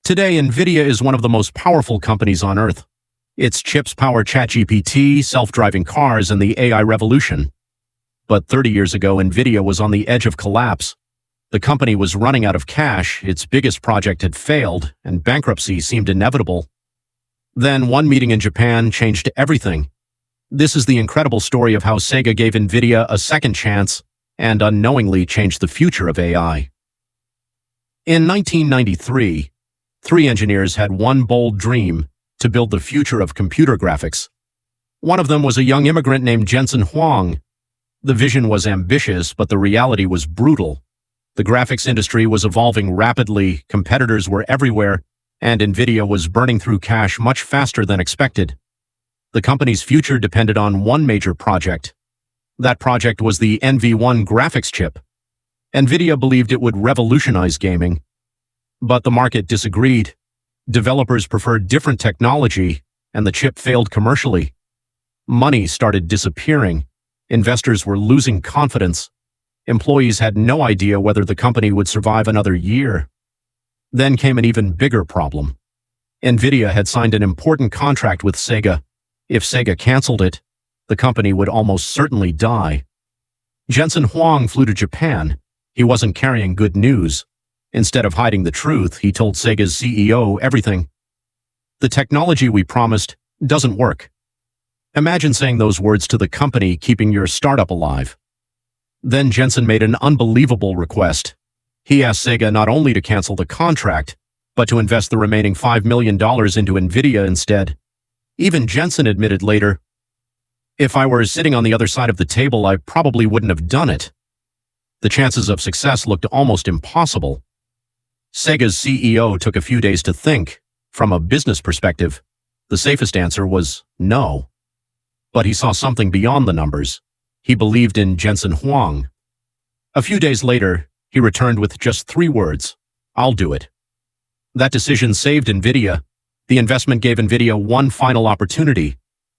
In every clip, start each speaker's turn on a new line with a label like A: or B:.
A: Today, NVIDIA is one of the most powerful companies on Earth. Its chips power ChatGPT, self-driving cars, and the AI revolution. But 30 years ago, NVIDIA was on the edge of collapse. The company was running out of cash, its biggest project had failed, and bankruptcy seemed inevitable. Then, one meeting in Japan changed everything. This is the incredible story of how Sega gave NVIDIA a second chance and unknowingly changed the future of AI. In 1993, three engineers had one bold dream: to build the future of computer graphics. One of them was a young immigrant named Jensen Huang. The vision was ambitious, but the reality was brutal. The graphics industry was evolving rapidly, competitors were everywhere, and NVIDIA was burning through cash much faster than expected. The company's future depended on one major project. That project was the NV1 graphics chip. NVIDIA believed it would revolutionize gaming. But the market disagreed. Developers preferred different technology, and the chip failed commercially. Money started disappearing. Investors were losing confidence. Employees had no idea whether the company would survive another year. Then came an even bigger problem. NVIDIA had signed an important contract with Sega. If Sega canceled it, the company would almost certainly die. Jensen Huang flew to Japan. He wasn't carrying good news. Instead of hiding the truth, he told Sega's CEO everything. "The technology we promised doesn't work." Imagine saying those words to the company keeping your startup alive. Then Jensen made an unbelievable request. He asked Sega not only to cancel the contract, but to invest the remaining $5 million into NVIDIA instead. Even Jensen admitted later, "If I were sitting on the other side of the table, I probably wouldn't have done it." The chances of success looked almost impossible. Sega's CEO took a few days to think. From a business perspective, the safest answer was no. But he saw something beyond the numbers. He believed in Jensen Huang. A few days later, he returned with just 3 words: "I'll do it." That decision saved NVIDIA. The investment gave NVIDIA one final opportunity.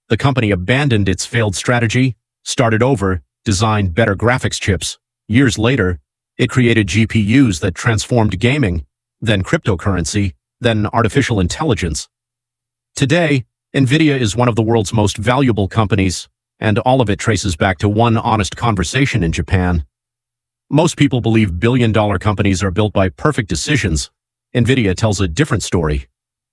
A: The company abandoned its failed strategy, started over, designed better graphics chips. Years later, it created GPUs that transformed gaming, then cryptocurrency, then artificial intelligence. Today, NVIDIA is one of the world's most valuable companies, and all of it traces back to one honest conversation in Japan. Most people believe billion-dollar companies are built by perfect decisions. NVIDIA tells a different story.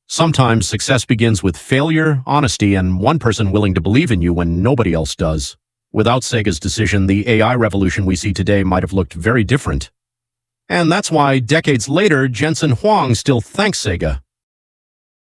A: Sometimes success begins with failure, honesty, and one person willing to believe in you when nobody else does. Without Sega's decision, the AI revolution we see today might have looked very different. And that's why, decades later, Jensen Huang still thanks Sega.